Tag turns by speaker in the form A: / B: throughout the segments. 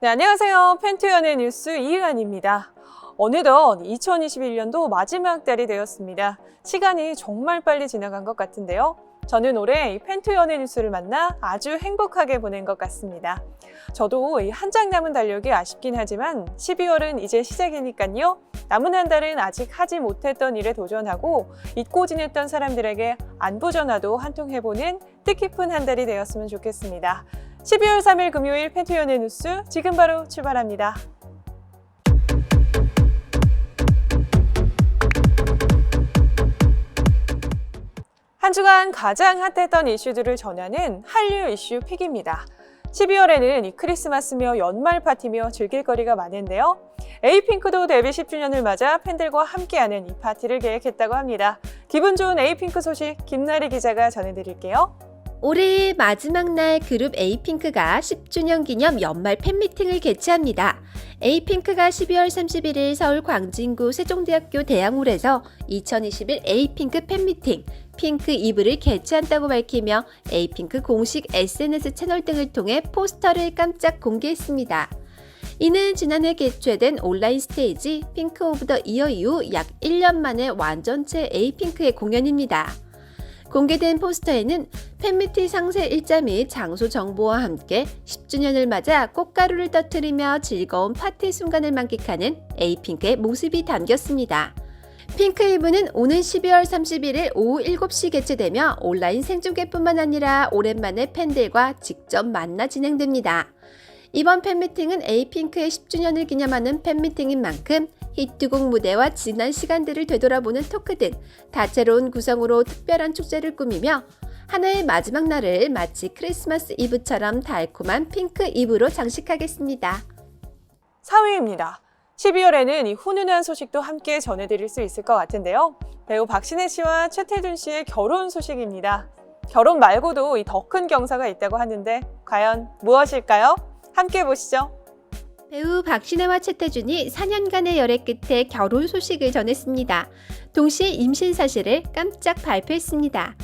A: 네, 안녕하세요. 펜트연의 뉴스 이은환입니다. 어느덧 2021년도 마지막 달이 되었습니다. 시간이 정말 빨리 지나간 것 같은데요. 저는 올해 이 펜트연의 뉴스를 만나 아주 행복하게 보낸 것 같습니다. 저도 이 한 장 남은 달력이 아쉽긴 하지만 12월은 이제 시작이니까요. 남은 한 달은 아직 하지 못했던 일에 도전하고 잊고 지냈던 사람들에게 안부 전화도 한 통 해보는 뜻깊은 한 달이 되었으면 좋겠습니다. 12월 3일 금요일 펜트연의 뉴스 지금 바로 출발합니다. 한 주간 가장 핫했던 이슈들을 전하는 한류 이슈 픽입니다. 12월에는 이 크리스마스며 연말 파티며 즐길 거리가 많은데요. 에이핑크도 데뷔 10주년을 맞아 팬들과 함께하는 이 파티를 계획했다고 합니다. 기분 좋은 에이핑크 소식 김나리 기자가 전해드릴게요.
B: 올해의 마지막 날 그룹 에이핑크가 10주년 기념 연말 팬미팅을 개최합니다. 에이핑크가 12월 31일 서울 광진구 세종대학교 대학홀에서 2021 에이핑크 팬미팅 핑크 이브를 개최한다고 밝히며 에이핑크 공식 SNS 채널 등을 통해 포스터를 깜짝 공개했습니다. 이는 지난해 개최된 온라인 스테이지 핑크 오브 더 이어 이후 약 1년 만에 완전체 에이핑크의 공연입니다. 공개된 포스터에는 팬미팅 상세 일자 및 장소 정보와 함께 10주년을 맞아 꽃가루를 터뜨리며 즐거운 파티 순간을 만끽하는 에이핑크의 모습이 담겼습니다. 핑크 이브는 오는 12월 31일 오후 7시 개최되며 온라인 생중계뿐만 아니라 오랜만에 팬들과 직접 만나 진행됩니다. 이번 팬미팅은 에이핑크의 10주년을 기념하는 팬미팅인 만큼 히트곡 무대와 지난 시간들을 되돌아보는 토크 등 다채로운 구성으로 특별한 축제를 꾸미며 하나의 마지막 날을 마치 크리스마스 이브처럼 달콤한 핑크 이브로 장식하겠습니다.
A: 4위입니다. 12월에는 이 훈훈한 소식도 함께 전해드릴 수 있을 것 같은데요. 배우 박신혜 씨와 최태준 씨의 결혼 소식입니다. 결혼 말고도 이 더 큰 경사가 있다고 하는데 과연 무엇일까요? 함께 보시죠.
B: 배우 박신혜와 최태준이 4년간의 열애 끝에 결혼 소식을 전했습니다. 동시에 임신 사실을 깜짝 발표했습니다.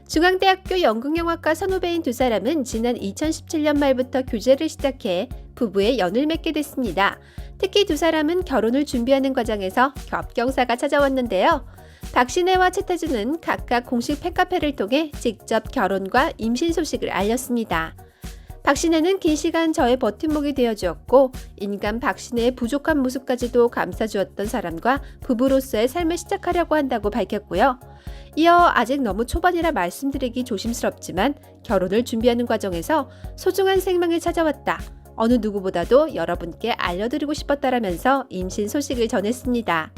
B: 중앙대학교 연극영화과 선후배인 두 사람은 지난 2017년 말부터 교제를 시작해 부부의 연을 맺게 됐습니다. 특히 두 사람은 결혼을 준비하는 과정에서 겹경사가 찾아왔는데요. 박신혜와 최태준은 각각 공식 팬카페를 통해 직접 결혼과 임신 소식을 알렸습니다. 박신혜는 긴 시간 저의 버팀목이 되어주었고 인간 박신혜의 부족한 모습까지도 감싸주었던 사람과 부부로서의 삶을 시작하려고 한다고 밝혔고요. 이어 아직 너무 초반이라 말씀드리기 조심스럽지만 결혼을 준비하는 과정에서 소중한 생명이 찾아왔다. 어느 누구보다도 여러분께 알려드리고 싶었다라면서 임신 소식을 전했습니다.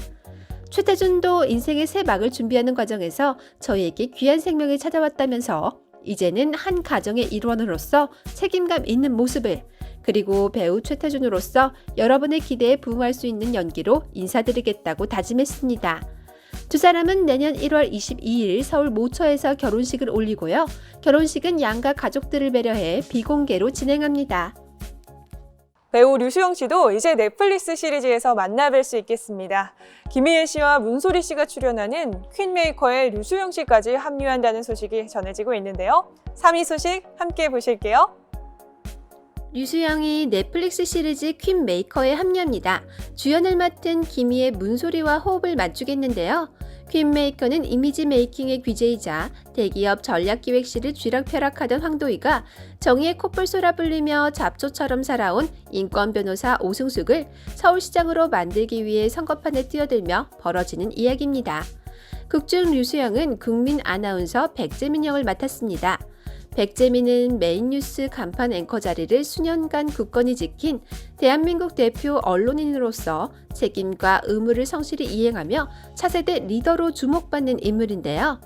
B: 최태준도 인생의 새 막을 준비하는 과정에서 저희에게 귀한 생명이 찾아왔다면서 이제는 한 가정의 일원으로서 책임감 있는 모습을 그리고 배우 최태준으로서 여러분의 기대에 부응할 수 있는 연기로 인사드리겠다고 다짐했습니다. 두 사람은 내년 1월 22일 서울 모처에서 결혼식을 올리고요. 결혼식은 양가 가족들을 배려해 비공개로 진행합니다.
A: 배우 류수영 씨도 이제 넷플릭스 시리즈에서 만나뵐 수 있겠습니다. 김희애 씨와 문소리 씨가 출연하는 퀸메이커의 류수영 씨까지 합류한다는 소식이 전해지고 있는데요. 3위 소식 함께 보실게요.
B: 류수영이 넷플릭스 시리즈 퀸메이커에 합류합니다. 주연을 맡은 김희애 문소리와 호흡을 맞추겠는데요. 퀸메이커는 이미지 메이킹의 귀재이자 대기업 전략기획실을 쥐락펴락하던 황도희가 정의의 콧불 쏘라 불리며 잡초처럼 살아온 인권 변호사 오승숙을 서울시장으로 만들기 위해 선거판에 뛰어들며 벌어지는 이야기입니다. 극중 류수영은 국민 아나운서 백재민 역을 맡았습니다. 백재민은 메인 뉴스 간판 앵커 자리를 수년간 굳건히 지킨 대한민국 대표 언론인으로서 책임과 의무를 성실히 이행하며 차세대 리더로 주목받는 인물인데요.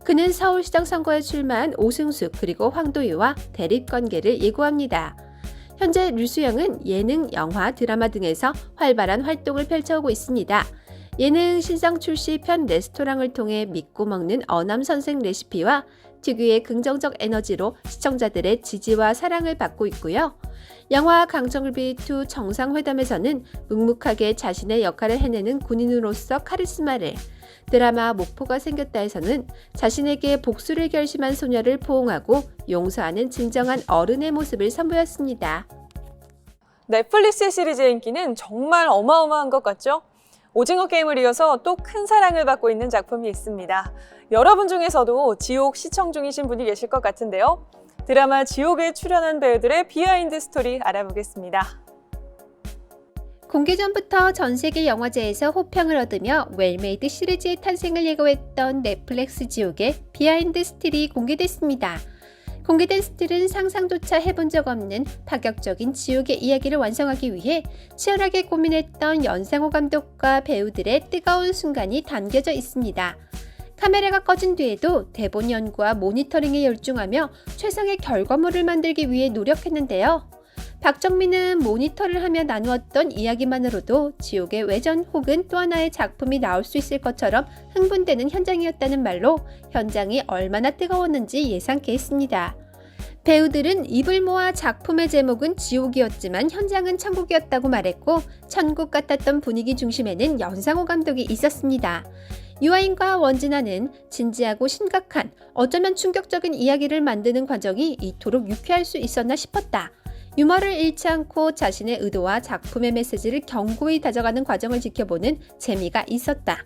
B: 그는 서울시장 선거에 출마한 오승숙 그리고 황도희와 대립관계를 예고합니다. 현재 류수영은 예능, 영화, 드라마 등에서 활발한 활동을 펼쳐오고 있습니다. 예능 신상 출시 편 레스토랑을 통해 믿고 먹는 어남 선생 레시피와 특유의 긍정적 에너지로 시청자들의 지지와 사랑을 받고 있고요. 영화 강정비 2 정상회담에서는 묵묵하게 자신의 역할을 해내는 군인으로서 카리스마를, 드라마 목포가 생겼다에서는 자신에게 복수를 결심한 소녀를 포옹하고 용서하는 진정한 어른의 모습을 선보였습니다.
A: 넷플릭스 시리즈의 인기는 정말 어마어마한 것 같죠? 오징어 게임을 이어서 또 큰 사랑을 받고 있는 작품이 있습니다. 여러분 중에서도 지옥 시청 중이신 분이 계실 것 같은데요. 드라마 지옥에 출연한 배우들의 비하인드 스토리 알아보겠습니다.
B: 공개 전부터 전 세계 영화제에서 호평을 얻으며 웰메이드 시리즈의 탄생을 예고했던 넷플릭스 지옥의 비하인드 스틸이 공개됐습니다. 공개된 스틸은 상상조차 해본 적 없는 파격적인 지옥의 이야기를 완성하기 위해 치열하게 고민했던 연상호 감독과 배우들의 뜨거운 순간이 담겨져 있습니다. 카메라가 꺼진 뒤에도 대본 연구와 모니터링에 열중하며 최상의 결과물을 만들기 위해 노력했는데요. 박정민은 모니터를 하며 나누었던 이야기만으로도 지옥의 외전 혹은 또 하나의 작품이 나올 수 있을 것처럼 흥분되는 현장이었다는 말로 현장이 얼마나 뜨거웠는지 예상케 했습니다. 배우들은 입을 모아 작품의 제목은 지옥이었지만 현장은 천국이었다고 말했고, 천국 같았던 분위기 중심에는 연상호 감독이 있었습니다. 유아인과 원진아는 진지하고 심각한, 어쩌면 충격적인 이야기를 만드는 과정이 이토록 유쾌할 수 있었나 싶었다. 유머를 잃지 않고 자신의 의도와 작품의 메시지를 견고히 다져가는 과정을 지켜보는 재미가 있었다.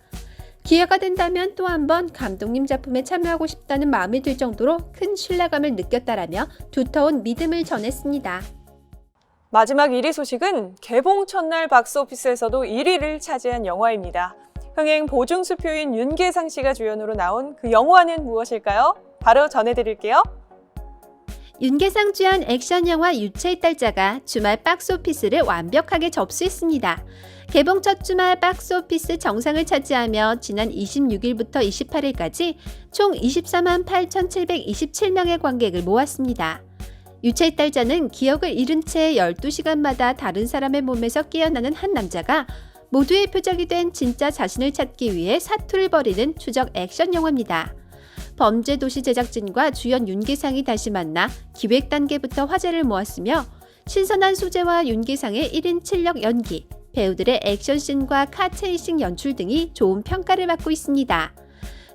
B: 기회가 된다면 또 한 번 감독님 작품에 참여하고 싶다는 마음이 들 정도로 큰 신뢰감을 느꼈다라며 두터운 믿음을 전했습니다.
A: 마지막 1위 소식은 개봉 첫날 박스오피스에서도 1위를 차지한 영화입니다. 흥행 보증수표인 윤계상 씨가 주연으로 나온 그 영화는 무엇일까요? 바로 전해드릴게요.
B: 윤계상 주연 액션 영화 유체의 딸자가 주말 박스오피스를 완벽하게 접수했습니다. 개봉 첫 주말 박스오피스 정상을 차지하며 지난 26일부터 28일까지 총 24만 8,727명의 관객을 모았습니다. 유체의 딸자는 기억을 잃은 채 12시간마다 다른 사람의 몸에서 깨어나는 한 남자가 모두의 표적이 된 진짜 자신을 찾기 위해 사투를 벌이는 추적 액션 영화입니다. 범죄도시 제작진과 주연 윤계상이 다시 만나 기획 단계부터 화제를 모았으며 신선한 소재와 윤계상의 1인 7력 연기, 배우들의 액션씬과 카체이싱 연출 등이 좋은 평가를 받고 있습니다.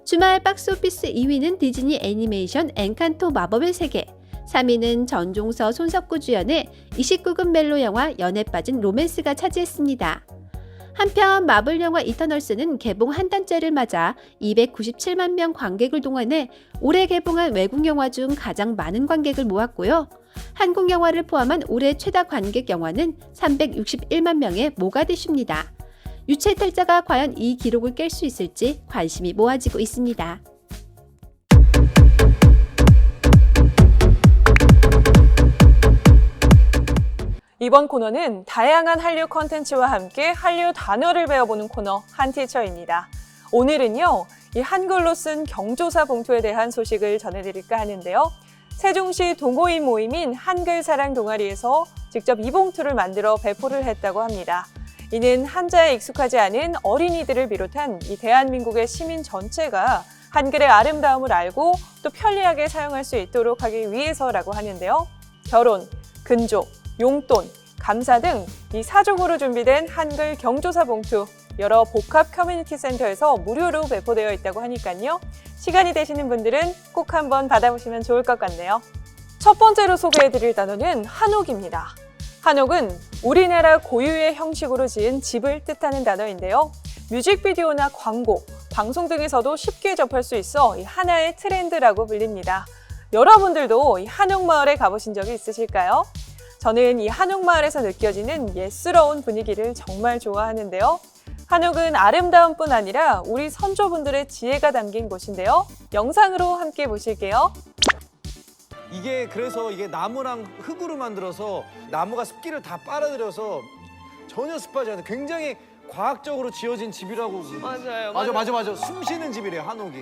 B: 주말 박스오피스 2위는 디즈니 애니메이션 엔칸토 마법의 세계, 3위는 전종서 손석구 주연의 29금 멜로 영화 연애 빠진 로맨스가 차지했습니다. 한편 마블 영화 이터널스는 개봉 한 달째를 맞아 297만 명 관객을 동원해 올해 개봉한 외국 영화 중 가장 많은 관객을 모았고요. 한국 영화를 포함한 올해 최다 관객 영화는 361만 명의 모가디슈입니다. 유체 탈자가 과연 이 기록을 깰 수 있을지 관심이 모아지고 있습니다.
A: 이번 코너는 다양한 한류 컨텐츠와 함께 한류 단어를 배워보는 코너 한티처입니다. 오늘은요, 이 한글로 쓴 경조사 봉투에 대한 소식을 전해드릴까 하는데요. 세종시 동호인 모임인 한글사랑 동아리에서 직접 이 봉투를 만들어 배포를 했다고 합니다. 이는 한자에 익숙하지 않은 어린이들을 비롯한 이 대한민국의 시민 전체가 한글의 아름다움을 알고 또 편리하게 사용할 수 있도록 하기 위해서라고 하는데요. 결혼, 근족, 용돈, 감사 등 이 사족으로 준비된 한글 경조사 봉투 여러 복합 커뮤니티 센터에서 무료로 배포되어 있다고 하니까요. 시간이 되시는 분들은 꼭 한번 받아보시면 좋을 것 같네요. 첫 번째로 소개해드릴 단어는 한옥입니다. 한옥은 우리나라 고유의 형식으로 지은 집을 뜻하는 단어인데요. 뮤직비디오나 광고, 방송 등에서도 쉽게 접할 수 있어 이 하나의 트렌드라고 불립니다. 여러분들도 이 한옥마을에 가보신 적이 있으실까요? 저는 이 한옥마을에서 느껴지는 옛스러운 분위기를 정말 좋아하는데요. 한옥은 아름다움뿐 아니라 우리 선조분들의 지혜가 담긴 곳인데요. 영상으로 함께 보실게요.
C: 이게 그래서 이게 나무랑 흙으로 만들어서 나무가 습기를 다 빨아들여서 전혀 습하지 않아요. 굉장히 과학적으로 지어진 집이라고. 맞아. 숨 쉬는 집이래요, 한옥이.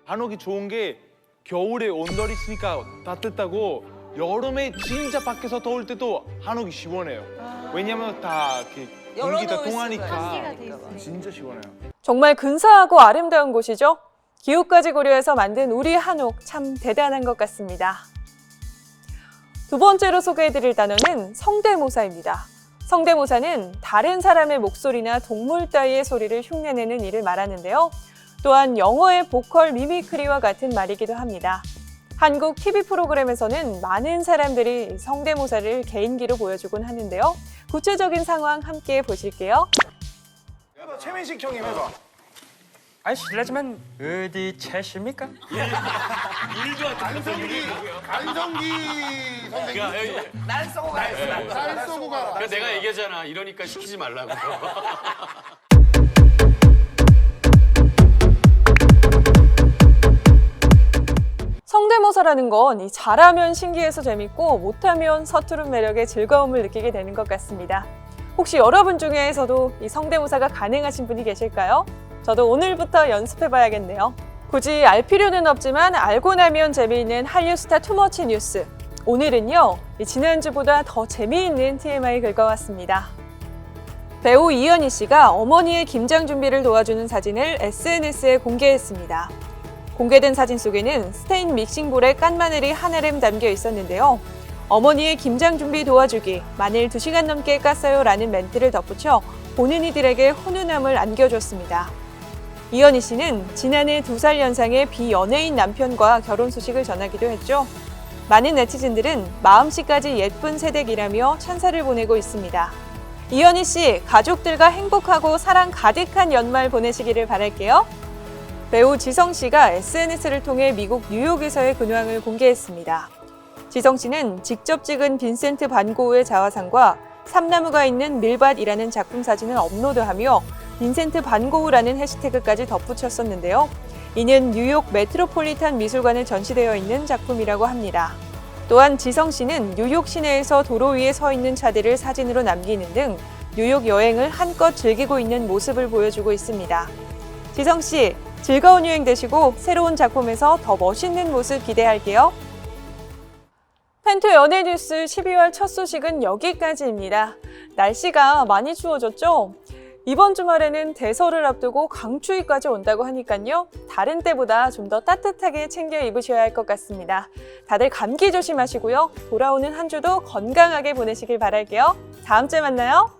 D: 한옥이 좋은 게 겨울에 온돌이 있으니까 따뜻하고 여름에 진짜 밖에서 더울 때도 한옥이 시원해요. 왜냐면 다 이렇게 공기 더 통하니까
C: 진짜 시원해요.
A: 정말 근사하고 아름다운 곳이죠. 기후까지 고려해서 만든 우리 한옥 참 대단한 것 같습니다. 두 번째로 소개해드릴 단어는 성대모사입니다. 성대모사는 다른 사람의 목소리나 동물 따위의 소리를 흉내내는 일을 말하는데요. 또한 영어의 보컬 미미크리와 같은 말이기도 합니다. 한국 TV 프로그램에서는 많은 사람들이 성대모사를 개인기로 보여주곤 하는데요. 구체적인 상황 함께 보실게요.
C: 해봐, 최민식 형님 해봐.
E: 아니 실례지만 어디 채십니까?
F: 안성기 선생님. 날 쏘고 가라.
G: 그래서 내가 얘기하잖아. 이러니까 시키지 말라고.
A: 성대모사라는 건 이 잘하면 신기해서 재밌고 못하면 서투른 매력에 즐거움을 느끼게 되는 것 같습니다. 혹시 여러분 중에서도 이 성대모사가 가능하신 분이 계실까요? 저도 오늘부터 연습해봐야겠네요. 굳이 알 필요는 없지만 알고 나면 재미있는 한류 스타 투머치 뉴스. 오늘은요, 지난주보다 더 재미있는 TMI 긁어왔습니다. 배우 이현희 씨가 어머니의 김장 준비를 도와주는 사진을 SNS에 공개했습니다. 공개된 사진 속에는 스테인 믹싱볼에 깐 마늘이 한 알음 담겨 있었는데요. 어머니의 김장 준비 도와주기, 마늘 2시간 넘게 깠어요 라는 멘트를 덧붙여 보는 이들에게 훈훈함을 안겨줬습니다. 이현희 씨는 지난해 2살 연상의 비연예인 남편과 결혼 소식을 전하기도 했죠. 많은 네티즌들은 마음씨까지 예쁜 새댁이라며 찬사를 보내고 있습니다. 이현희 씨, 가족들과 행복하고 사랑 가득한 연말 보내시기를 바랄게요. 배우 지성 씨가 SNS를 통해 미국 뉴욕에서의 근황을 공개했습니다. 지성 씨는 직접 찍은 빈센트 반 고흐의 자화상과 삼나무가 있는 밀밭이라는 작품 사진을 업로드하며 빈센트 반 고흐라는 해시태그까지 덧붙였었는데요. 이는 뉴욕 메트로폴리탄 미술관에 전시되어 있는 작품이라고 합니다. 또한 지성 씨는 뉴욕 시내에서 도로 위에 서 있는 차들을 사진으로 남기는 등 뉴욕 여행을 한껏 즐기고 있는 모습을 보여주고 있습니다. 지성 씨, 즐거운 여행 되시고 새로운 작품에서 더 멋있는 모습 기대할게요. 펜트 연예 뉴스 12월 첫 소식은 여기까지입니다. 날씨가 많이 추워졌죠? 이번 주말에는 대설을 앞두고 강추위까지 온다고 하니까요. 다른 때보다 좀 더 따뜻하게 챙겨 입으셔야 할 것 같습니다. 다들 감기 조심하시고요. 돌아오는 한 주도 건강하게 보내시길 바랄게요. 다음 주에 만나요.